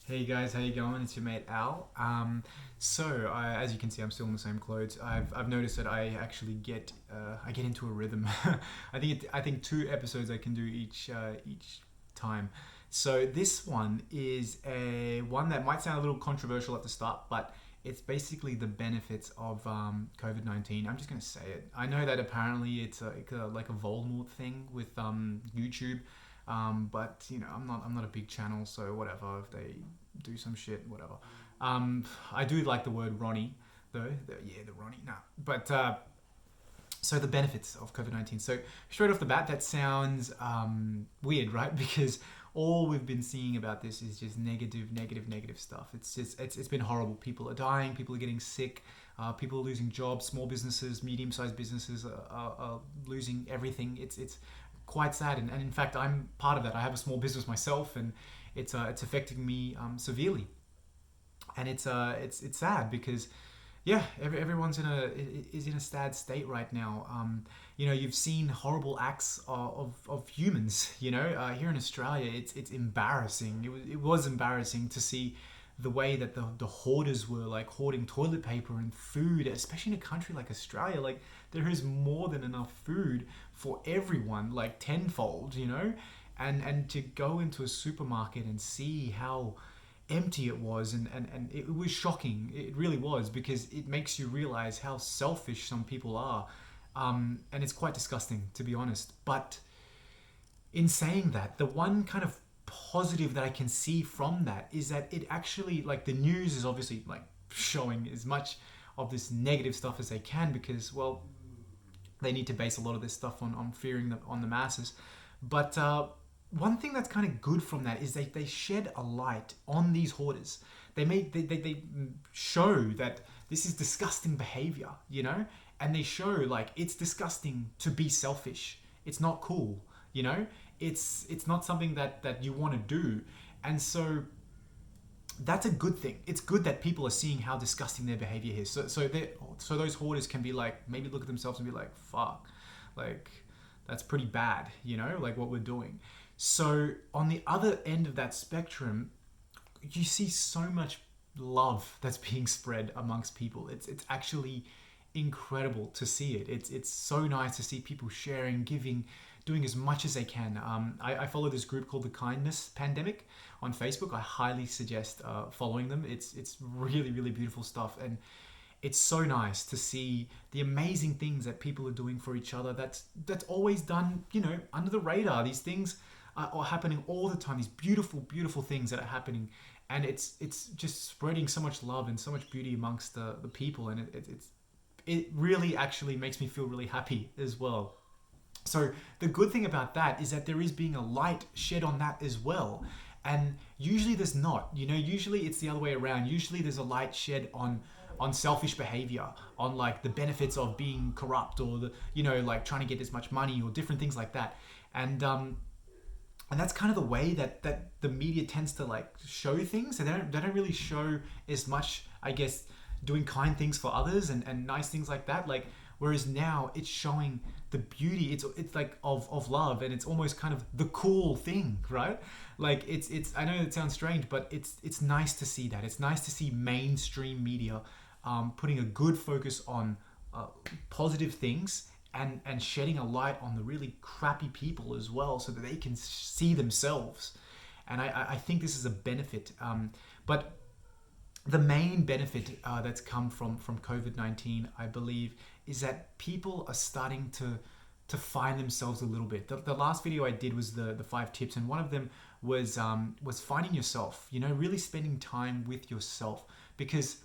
Hey guys, how you going? It's your mate Al. As you can see, I'm still in the same clothes. I've noticed that I actually get into a rhythm. I think 2 episodes I can do each time. So this one is a one that might sound a little controversial at the start, but it's basically the benefits of COVID-19. I'm just gonna say it. I know that apparently it's like a Voldemort thing with YouTube. But I'm not a big channel, so whatever. If they do some shit, whatever. I do like the word Ronnie, though. The Ronnie. Nah. But so the benefits of COVID-19. So straight off the bat, that sounds weird, right? Because all we've been seeing about this is just negative stuff. It's been horrible. People are dying. People are getting sick. People are losing jobs. Small businesses, medium-sized businesses are losing everything. It's quite sad, and in fact, I'm part of that. I have a small business myself, and it's affecting me severely, and it's sad because yeah, everyone's is in a sad state right now. You've seen horrible acts of humans. Here in Australia, it's embarrassing. It was embarrassing to see the way that the hoarders were like hoarding toilet paper and food, especially in a country like Australia. Like there is more than enough food for everyone, like tenfold. And to go into a supermarket and see how empty it was, and it was shocking. It really was, because it makes you realize how selfish some people are, and it's quite disgusting, to be honest. But in saying that, the one kind of positive that I can see from that is that it actually, like, the news is obviously like showing as much of this negative stuff as they can, because, well, they need to base a lot of this stuff on fearing on the masses. But one thing that's kind of good from that is they shed a light on these hoarders. They show that this is disgusting behavior, and they show, like, it's disgusting to be selfish. It's not cool, you know. It's not something that you want to do, and so that's a good thing. It's good that people are seeing how disgusting their behavior is. So those hoarders can be like, maybe look at themselves and be like, fuck, like, that's pretty bad, like what we're doing. So on the other end of that spectrum, you see so much love that's being spread amongst people. It's actually incredible to see it. It's so nice to see people sharing, giving, doing as much as they can. I follow this group called the Kindness Pandemic on Facebook. I highly suggest following them. It's really beautiful stuff, and it's so nice to see the amazing things that people are doing for each other. That's always done, under the radar. These things are happening all the time. These beautiful things that are happening, and it's just spreading so much love and so much beauty amongst the people, and it really actually makes me feel really happy as well. So the good thing about that is that there is being a light shed on that as well. And usually there's not, usually it's the other way around. Usually there's a light shed on selfish behavior, on like the benefits of being corrupt, or like trying to get as much money, or different things like that. And that's kind of the way that the media tends to like show things. And they don't really show as much, I guess, doing kind things for others and nice things like that. Like, whereas now it's showing the beauty, it's like of love, and it's almost kind of the cool thing, right? Like it's I know it sounds strange, but it's nice to see that. It's nice to see mainstream media putting a good focus on positive things, and shedding a light on the really crappy people as well, so that they can see themselves. And I think this is a benefit. But the main benefit that's come from COVID-19, I believe, is that people are starting to find themselves a little bit. The last video I did was the 5 tips, and one of them was finding yourself. Really spending time with yourself, because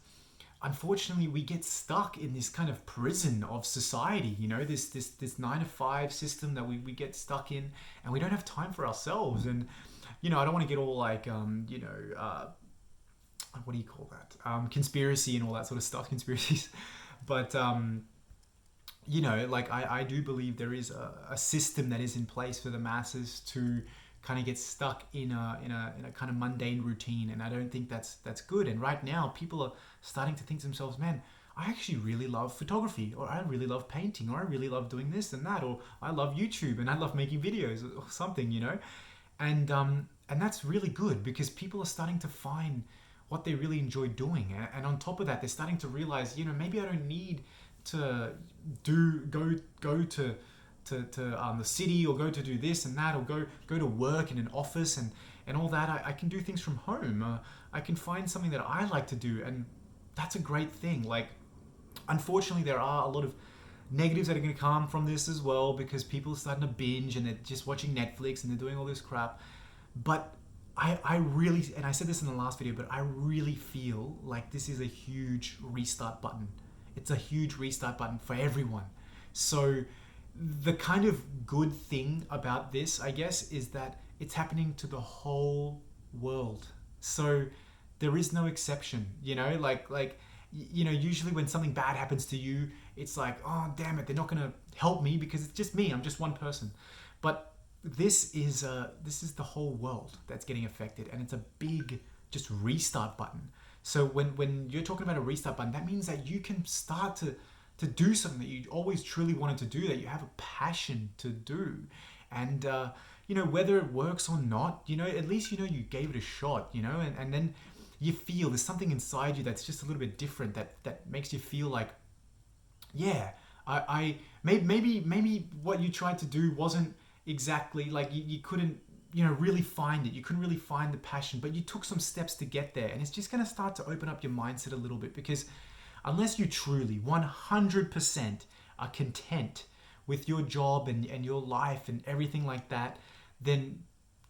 unfortunately we get stuck in this kind of prison of society. This 9 to 5 system that we get stuck in, and we don't have time for ourselves. And I don't want to get all like what do you call that? Conspiracy and all that sort of stuff, conspiracies. But, like I do believe there is a system that is in place for the masses to kind of get stuck in a kind of mundane routine. And I don't think that's good. And right now people are starting to think to themselves, man, I actually really love photography, or I really love painting, or I really love doing this and that, or I love YouTube and I love making videos or something, And And that's really good because people are starting to find what they really enjoy doing. And on top of that, they're starting to realize, maybe I don't need to go to the city, or go to do this and that, or go to work in an office and all that. I can do things from home. I can find something that I like to do, and that's a great thing. Like, unfortunately, there are a lot of negatives that are going to come from this as well, because people are starting to binge and they're just watching Netflix and they're doing all this crap. But I really, and I said this in the last video, but I really feel like this is a huge restart button. It's a huge restart button for everyone. So the kind of good thing about this, I guess, is that it's happening to the whole world. So there is no exception, usually when something bad happens to you, it's like, oh, damn it, they're not going to help me because it's just me. I'm just one person. But this is the whole world that's getting affected, and it's a big just restart button. So when you're talking about a restart button, that means that you can start to do something that you always truly wanted to do, that you have a passion to do. And whether it works or not, at least you gave it a shot, and then you feel there's something inside you that's just a little bit different, that makes you feel like, yeah, I maybe what you tried to do wasn't exactly, like, you couldn't really find it. You couldn't really find the passion, but you took some steps to get there, and it's just going to start to open up your mindset a little bit, because unless you truly 100% are content with your job and your life and everything like that, then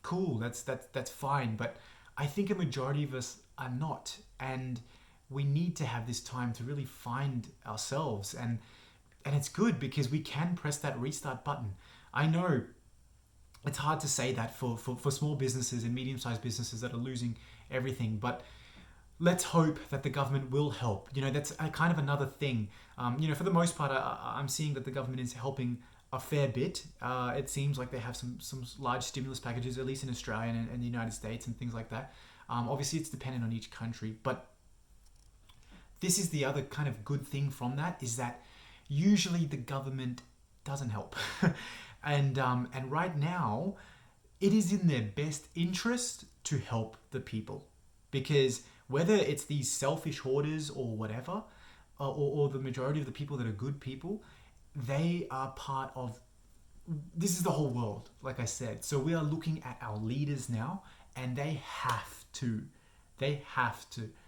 cool, that's fine. But I think a majority of us are not, and we need to have this time to really find ourselves, and it's good because we can press that restart button. I know it's hard to say that for small businesses and medium-sized businesses that are losing everything, but let's hope that the government will help. That's a kind of another thing. For the most part, I'm seeing that the government is helping a fair bit. It seems like they have some large stimulus packages, at least in Australia and the United States and things like that. Obviously, it's dependent on each country, but this is the other kind of good thing from that, is that usually the government doesn't help. And right now, it is in their best interest to help the people, because whether it's these selfish hoarders or whatever, or the majority of the people that are good people, they are part of, this is the whole world, like I said. So we are looking at our leaders now, and they have to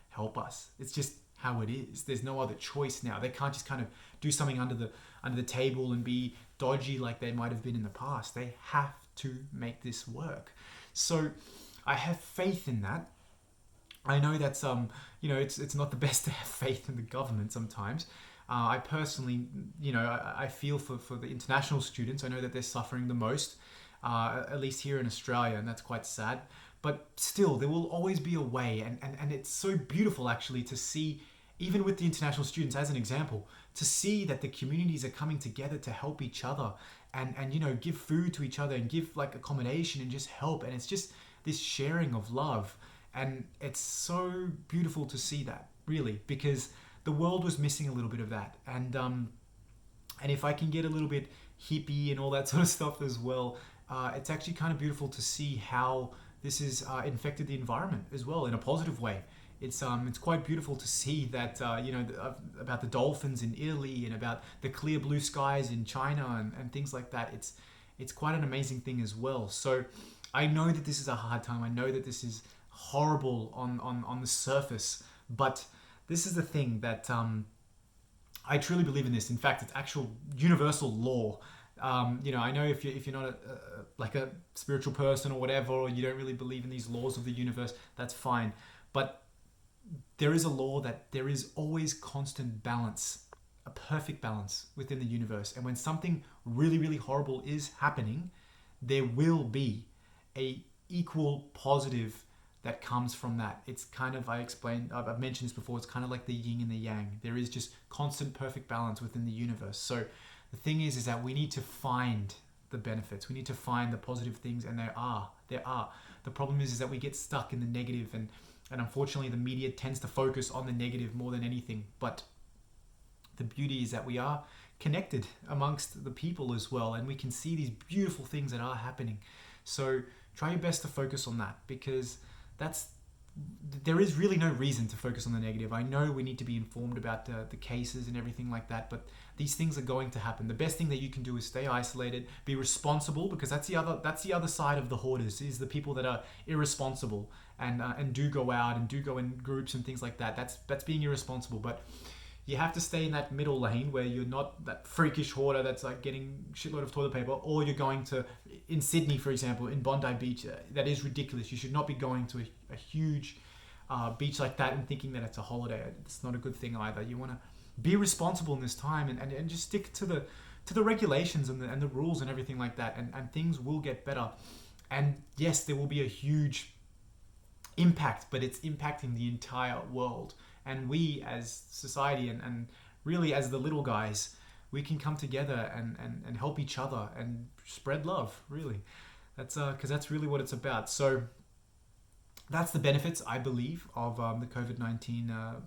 help us. It's just how it is. There's no other choice now. They can't just kind of do something under the table and be dodgy like they might have been in the past. They have to make this work. So I have faith in that. I know that's it's not the best to have faith in the government sometimes. I personally, I feel for the international students. I know that they're suffering the most, at least here in Australia, and that's quite sad. But still, there will always be a way, and it's so beautiful actually to see, even with the international students as an example, to see that the communities are coming together to help each other, and give food to each other, and give like accommodation and just help. And it's just this sharing of love, and it's so beautiful to see that, really, because the world was missing a little bit of that. And if I can get a little bit hippie and all that sort of stuff as well, it's actually kind of beautiful to see how this has infected the environment as well in a positive way. It's quite beautiful to see that about the dolphins in Italy, and about the clear blue skies in China, and things like that. It's quite an amazing thing as well. So I know that this is a hard time. I know that this is horrible on the surface, but this is the thing that I truly believe in this. In fact, it's actual universal law. I know if you're not like a spiritual person or whatever, or you don't really believe in these laws of the universe, that's fine. But there is a law that there is always constant balance, a perfect balance within the universe. And when something really, really horrible is happening, there will be a equal positive that comes from that. It's kind of, I've mentioned this before, it's kind of like the yin and the yang. There is just constant perfect balance within the universe. So the thing is that we need to find the benefits. We need to find the positive things, and there are. The problem is that we get stuck in the negative, and unfortunately the media tends to focus on the negative more than anything. But the beauty is that we are connected amongst the people as well, and we can see these beautiful things that are happening. So try your best to focus on that, because there is really no reason to focus on the negative. I know we need to be informed about the cases and everything like that, but these things are going to happen. The best thing that you can do is stay isolated, be responsible, because that's the other side of the hoarders, is the people that are irresponsible and do go out and do go in groups and things like that. That's being irresponsible. But you have to stay in that middle lane where you're not that freakish hoarder that's like getting a shitload of toilet paper, or you're going to, in Sydney, for example, in Bondi Beach, that is ridiculous. You should not be going to a huge beach like that and thinking that it's a holiday. It's not a good thing either. You want to be responsible in this time and just stick to the regulations and the rules and everything like that, and things will get better. And yes, there will be a huge impact, but it's impacting the entire world. And we as society and really as the little guys, we can come together and help each other and spread love, really. That's because that's really what it's about. So that's the benefits, I believe, of the COVID-19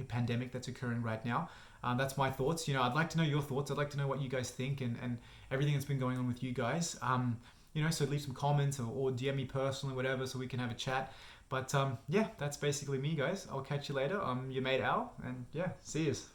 pandemic that's occurring right now. That's my thoughts. I'd like to know your thoughts. I'd like to know what you guys think and everything that's been going on with you guys. So leave some comments or DM me personally, whatever, so we can have a chat. But yeah, that's basically me, guys. I'll catch you later. I'm your mate Al, and yeah, see yous.